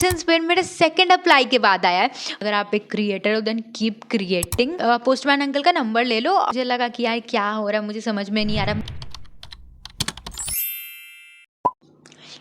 Pen मेरे second apply के बाद आया है। अगर आप एक क्रिएटर हो then keep creating. Postman uncle का नंबर ले लो। मुझे लगा कि यार क्या हो रहा है, मुझे समझ में नहीं आ रहा।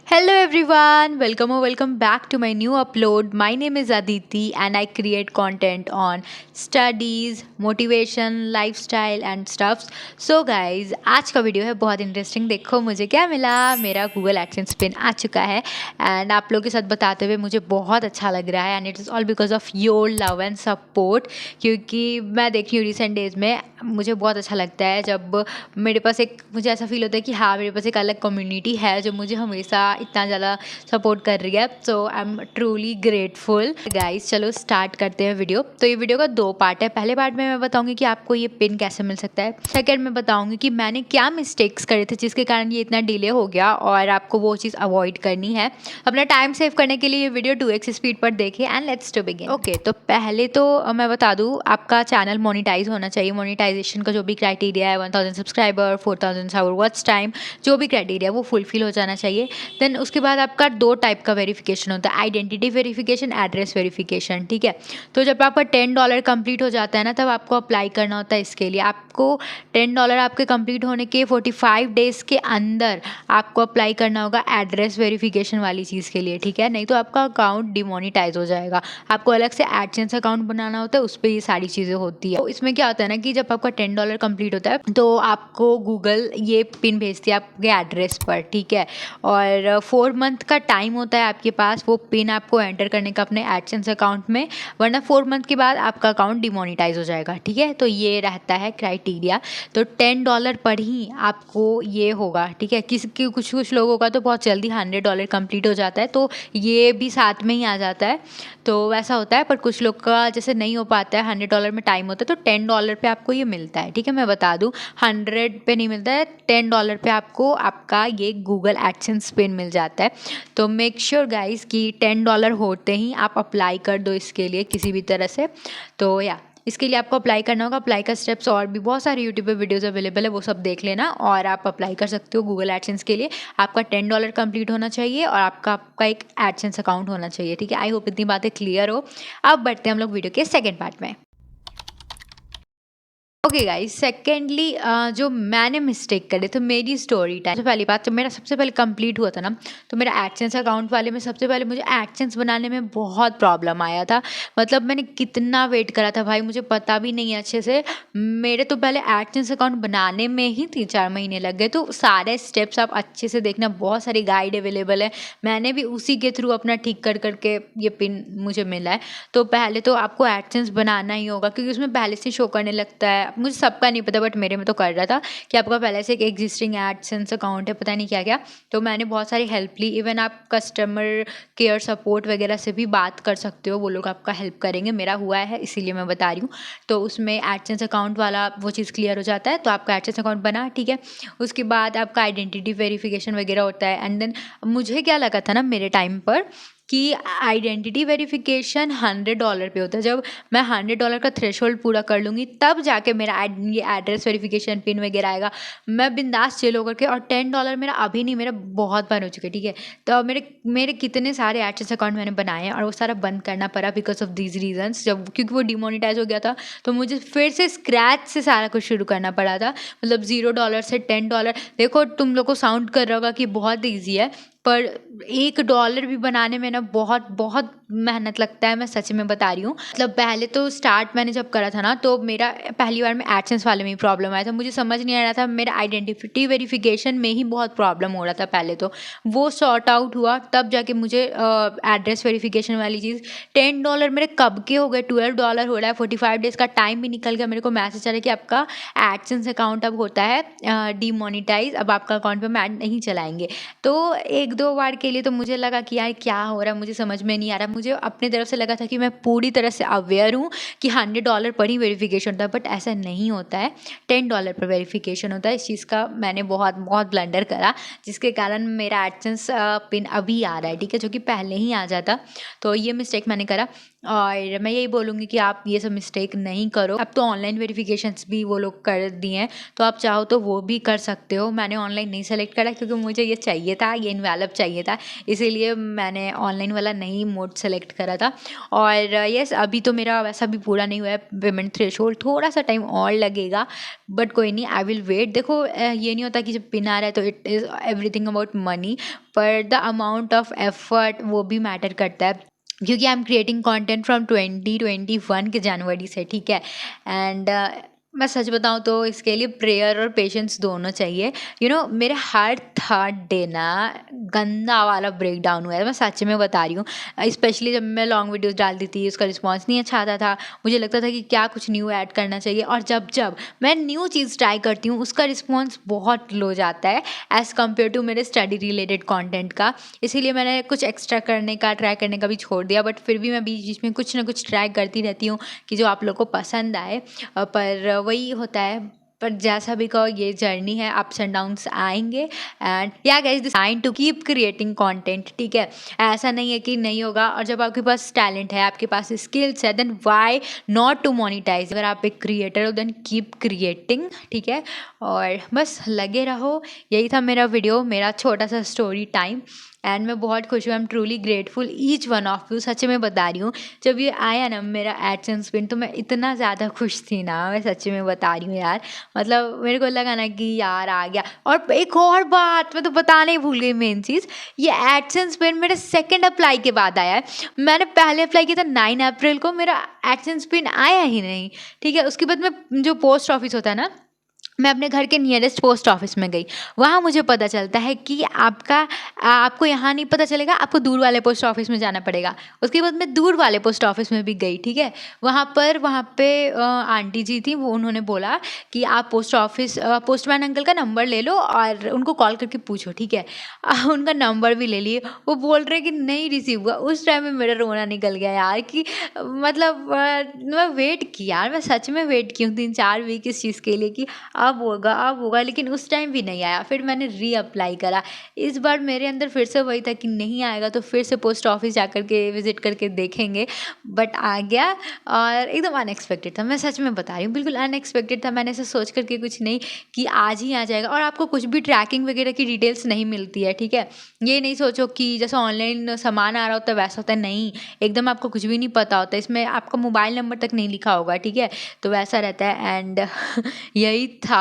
Hello everyone, welcome or welcome back to my new upload. My name is Aditi and I create content on studies, motivation, lifestyle and stuff. So guys, आज का वीडियो है बहुत इंटरेस्टिंग। देखो मुझे क्या मिला, मेरा Google AdSense पिन आ चुका है एंड आप लोगों के साथ बताते हुए मुझे बहुत अच्छा लग रहा है and it is all because of your love and support. क्योंकि मैं देख रही हूँ रिसेंट डेज में मुझे बहुत अच्छा लगता है जब मेरे पास एक, मुझे ऐसा फील होता है कि हाँ मेरे पास एक अलग कम्युनिटी है जो मुझे हमेशा इतना ज़्यादा सपोर्ट कर रही है। So I am truly grateful. Guys चलो स्टार्ट करते हैं वीडियो। तो ये वीडियो का 2 पार्ट है। पहले पार्ट में मैं बताऊंगी कि आपको ये पिन कैसे मिल सकता है। सेकंड में बताऊंगी कि मैंने क्या मिस्टेक्स करे थे जिसके कारण ये इतना डिले हो गया और आपको वो चीज़ अवॉइड करनी है। अपना टाइम सेव करने के लिए ये वीडियो 2x स्पीड पर देखें and let's to begin. Okay, तो पहले तो मैं बता दूँ आपका चैनल मोनिटाइज होना चाहिए। मोनिटाइजेशन का जो भी क्राइटेरिया है 1000 सब्सक्राइबर, 4000 आवर वॉच टाइम, जो भी क्राइटेरिया वो फुलफिल हो जाना चाहिए। देन उसके बाद आपका 2 टाइप का वेरिफिकेशन होता है, आइडेंटिटी वेरिफिकेशन, एड्रेस वेरिफिकेशन। ठीक है, तो जब आपका $10 कंप्लीट हो जाता है ना, तब आपको अप्लाई करना होता है इसके लिए। आपको $10 आपके कंप्लीट होने के 45 डेज़ के अंदर आपको अप्लाई करना होगा एड्रेस वेरिफिकेशन वाली चीज़ के लिए। ठीक है, नहीं तो आपका अकाउंट डिमोनिटाइज हो जाएगा। आपको अलग से एडसेंस अकाउंट बनाना होता है, उस पर ये सारी चीज़ें होती है। तो इसमें क्या होता है ना कि जब आपका $10 कंप्लीट होता है तो आपको गूगल ये पिन भेजती है आपके एड्रेस पर। ठीक है, और 4 मंथ का टाइम होता है आपके पास वो पिन आपको एंटर करने का अपने एडसेंस अकाउंट में, वरना 4 मंथ के बाद आपका अकाउंट डिमोनिटाइज हो जाएगा। ठीक है, तो ये रहता है क्राइटेरिया। तो $10 पर ही आपको ये होगा। ठीक है, कुछ लोगों का तो बहुत जल्दी $100 कंप्लीट हो जाता है, तो ये भी साथ में ही आ जाता है। तो वैसा होता है, पर कुछ लोग का जैसे नहीं हो पाता है, $100 में टाइम होता है, तो $10 पे आपको ये मिलता है। ठीक है, मैं बता दूँ 100 पे नहीं मिलता है, $10 पे आपको आपका ये गूगल एडसेंस पिन मिल जाता है। तो मेक श्योर गाइस कि $10 होते ही आप अप्लाई कर दो इसके लिए किसी भी तरह से। तो या इसके लिए आपको अप्लाई करना होगा। अप्लाई का स्टेप्स और भी बहुत सारे यूट्यूब पे वीडियोस अवेलेबल है, वो सब देख लेना और आप अप्लाई कर सकते हो गूगल एडसेंस के लिए। आपका $10 कंप्लीट होना चाहिए और आपका एक एडसेंस अकाउंट होना चाहिए। ठीक है, आई होप इतनी बातें क्लियर हो। अब बढ़ते हैं हम लोग वीडियो के सेकेंड पार्ट में। ओके गाइस, सेकेंडली जो मैंने मिस्टेक करे तो मेरी स्टोरी टाइम। सबसे पहली बात, जब मेरा सबसे पहले कंप्लीट हुआ था ना, तो मेरा एडसेंस अकाउंट वाले में सबसे पहले मुझे एडसेंस बनाने में बहुत प्रॉब्लम आया था। मतलब मैंने कितना वेट करा था भाई, मुझे पता भी नहीं है अच्छे से। मेरे तो पहले एडसेंस अकाउंट बनाने में ही 3-4 महीने लग गए। तो सारे स्टेप्स आप अच्छे से देखना, बहुत सारी गाइड अवेलेबल है। मैंने भी उसी के थ्रू अपना ठीक कर करके ये पिन मुझे मिला है। तो पहले तो आपको एडसेंस बनाना ही होगा क्योंकि उसमें पहले से शो करने लगता है। मुझे सबका नहीं पता बट मेरे में तो कर रहा था कि आपका पहले से एक एग्जिस्टिंग एडसेंस अकाउंट है, पता नहीं क्या क्या। तो मैंने बहुत सारी हेल्प ली। इवन आप कस्टमर केयर सपोर्ट वगैरह से भी बात कर सकते हो, वो लोग आपका हेल्प करेंगे। मेरा हुआ है इसीलिए मैं बता रही हूँ। तो उसमें एडसेंस अकाउंट वाला वो चीज़ क्लियर हो जाता है। तो आपका एडसेंस अकाउंट बना, ठीक है। उसके बाद आपका आइडेंटिटी वेरिफिकेशन वगैरह होता है। एंड देन मुझे क्या लगा था ना मेरे टाइम पर कि आइडेंटिटी वेरिफिकेशन $100 पे होता है। जब मैं $100 का थ्रेशोल्ड पूरा कर लूँगी तब जाके मेरा ये एड्रेस वेरिफिकेशन पिन वगैरह आएगा। मैं बिंदास चिल होकर के, और $10 मेरा अभी नहीं, मेरा बहुत बार हो चुका है। ठीक है, तो मेरे मेरे कितने सारे एडसेंस अकाउंट मैंने बनाए हैं और वो सारा बंद करना पड़ा बिकॉज ऑफ दीज रीजंस। जब क्योंकि वो डिमोनिटाइज हो गया था तो मुझे फिर से स्क्रैच से सारा कुछ शुरू करना पड़ा था। मतलब $0 से $10। देखो तुम लोग को साउंड कर रहा होगा कि बहुत ईजी है, पर $1 भी बनाने में ना बहुत बहुत मेहनत लगता है। मैं सच में बता रही हूँ। मतलब पहले तो स्टार्ट मैंने जब करा था ना, तो मेरा पहली बार में एडसेंस वाले में ही प्रॉब्लम आया था। मुझे समझ नहीं आ रहा था, मेरा आइडेंटिटी वेरिफिकेशन में ही बहुत प्रॉब्लम हो रहा था पहले। तो वो सॉर्ट आउट हुआ तब जाके मुझे एड्रेस वेरिफिकेशन वाली चीज़। $10 मेरे कब के हो गए, $12 हो रहा है। 45 डेज़ का टाइम भी निकल गया। मेरे को मैसेज आ रहा है कि आपका एडसेंस अकाउंट अब होता है डिमोनिटाइज, अब आपका अकाउंट पर हम ऐड नहीं चलाएंगे। तो 1-2 बार के लिए तो मुझे लगा कि यार क्या हो रहा है, मुझे समझ में नहीं आ रहा। मुझे अपनी तरफ से लगा था कि मैं पूरी तरह से अवेयर हूँ कि $100 पर ही वेरिफिकेशन होता है, बट ऐसा नहीं होता है। $10 पर वेरिफिकेशन होता है। इस चीज़ का मैंने बहुत बहुत ब्लंडर करा, जिसके कारण मेरा एडसेंस पिन अभी आ रहा है। ठीक है, जो कि पहले ही आ जाता। तो ये मिस्टेक मैंने करा और मैं यही बोलूँगी कि आप ये सब मिस्टेक नहीं करो। अब तो ऑनलाइन वेरिफिकेशंस भी वो लोग कर दिए हैं, तो आप चाहो तो वो भी कर सकते हो। मैंने ऑनलाइन नहीं सेलेक्ट करा क्योंकि मुझे ये चाहिए था, ये इनवैलिड डेवलप चाहिए था, इसीलिए मैंने ऑनलाइन वाला नहीं मोड सेलेक्ट करा था। और यस, अभी तो मेरा वैसा भी पूरा नहीं हुआ है पेमेंट थ्रेशोल्ड, थोड़ा सा टाइम और लगेगा, बट कोई नहीं, आई विल वेट। देखो ये नहीं होता कि जब पिन आ रहा है तो it is everything about money, पर द अमाउंट ऑफ एफर्ट वो भी मैटर करता है, क्योंकि I am creating content from 2021 के जनवरी से, ठीक है। एंड मैं सच बताऊँ तो इसके लिए प्रेयर और पेशेंस दोनों चाहिए। मेरे हर थर्ड डे ना गंदा वाला ब्रेक डाउन हुआ है, मैं सच में बता रही हूँ। स्पेशली जब मैं लॉन्ग वीडियोस डालती थी, उसका रिस्पॉन्स नहीं अच्छा आता था, मुझे लगता था कि क्या कुछ न्यू ऐड करना चाहिए, और जब जब मैं न्यू चीज़ ट्राई करती हूँ उसका रिस्पॉन्स बहुत लो जाता है एज़ कम्पेयर टू मेरे स्टडी रिलेटेड कॉन्टेंट का। इसीलिए मैंने कुछ एक्स्ट्रा करने का, ट्राई करने का भी छोड़ दिया, बट फिर भी मैं बीच बीच में कुछ ना कुछ ट्राई करती रहती हूँ कि जो आप लोग को पसंद आए। पर वही होता है, पर जैसा भी कहो ये जर्नी है, अप्स एंड डाउन्स आएंगे। एंड या guys, this time to keep creating content, ठीक है। ऐसा नहीं है कि नहीं होगा, और जब आपके पास टैलेंट है, आपके पास स्किल्स है, then why not to monetize. अगर आप एक क्रिएटर हो देन कीप क्रिएटिंग, ठीक है। और बस लगे रहो। यही था मेरा वीडियो, मेरा छोटा सा स्टोरी टाइम, एंड मैं बहुत खुश हूँ। I am truly grateful each one of you, सच में बता रही हूँ। जब ये आया ना मेरा एडसेंस पिन, तो मैं इतना ज़्यादा खुश थी ना, मैं सच में बता रही हूँ यार। मतलब मेरे को लगा ना कि यार आ गया। और एक और बात मैं तो बताने ही भूल गई, मेन चीज़, ये एडसेंस पिन मेरे सेकंड अप्लाई के बाद आया है। मैंने पहले अप्लाई किया था 9 अप्रैल को, मेरा एडसेंस पिन आया ही नहीं, ठीक है। उसके बाद मैं जो पोस्ट ऑफिस होता है ना, मैं अपने घर के नियरेस्ट पोस्ट ऑफिस में गई। वहाँ मुझे पता चलता है कि आपको यहाँ नहीं पता चलेगा, आपको दूर वाले पोस्ट ऑफिस में जाना पड़ेगा। उसके बाद मैं दूर वाले पोस्ट ऑफिस में भी गई, ठीक है। वहाँ पे आंटी जी थी, वो उन्होंने बोला कि आप पोस्टमैन अंकल का नंबर ले लो और उनको कॉल करके पूछो, ठीक है। उनका नंबर भी ले लिए, वो बोल रहे कि नहीं रिसीव हुआ। उस टाइम में मेरा रोना निकल गया यार, कि मतलब मैं वेट की यार, मैं सच में वेट की हूँ 3-4 वीक इस चीज़ के लिए कि अब होगा, लेकिन उस टाइम भी नहीं आया। फिर मैंने रीअप्लाई करा। इस बार मेरे अंदर फिर से वही था कि नहीं आएगा तो फिर से पोस्ट ऑफिस जा कर के विजिट करके देखेंगे, बट आ गया। और एकदम अनएक्सपेक्टेड था, मैं सच में बता रही हूँ, बिल्कुल अनएक्सपेक्टेड था। मैंने ऐसे सोच करके कुछ नहीं कि आज ही आ जाएगा, और आपको कुछ भी ट्रैकिंग वगैरह की डिटेल्स नहीं मिलती है, ठीक है। ये नहीं सोचो कि जैसे ऑनलाइन सामान आ रहा होता है वैसा होता है, नहीं, एकदम आपको कुछ भी नहीं पता होता। इसमें आपका मोबाइल नंबर तक नहीं लिखा होगा, ठीक है। तो वैसा रहता है। एंड यही था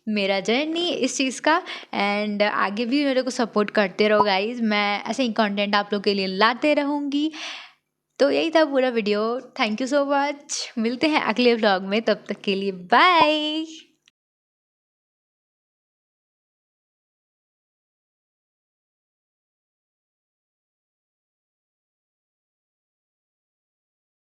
मेरा जर्नी इस चीज़ का। एंड आगे भी मेरे को सपोर्ट करते रहो गाइज, मैं ऐसे ही कंटेंट आप लोग के लिए लाते रहूँगी। तो यही था पूरा video. Thank you so much, मिलते हैं अगले व्लॉग में, तब तक के लिए बाय।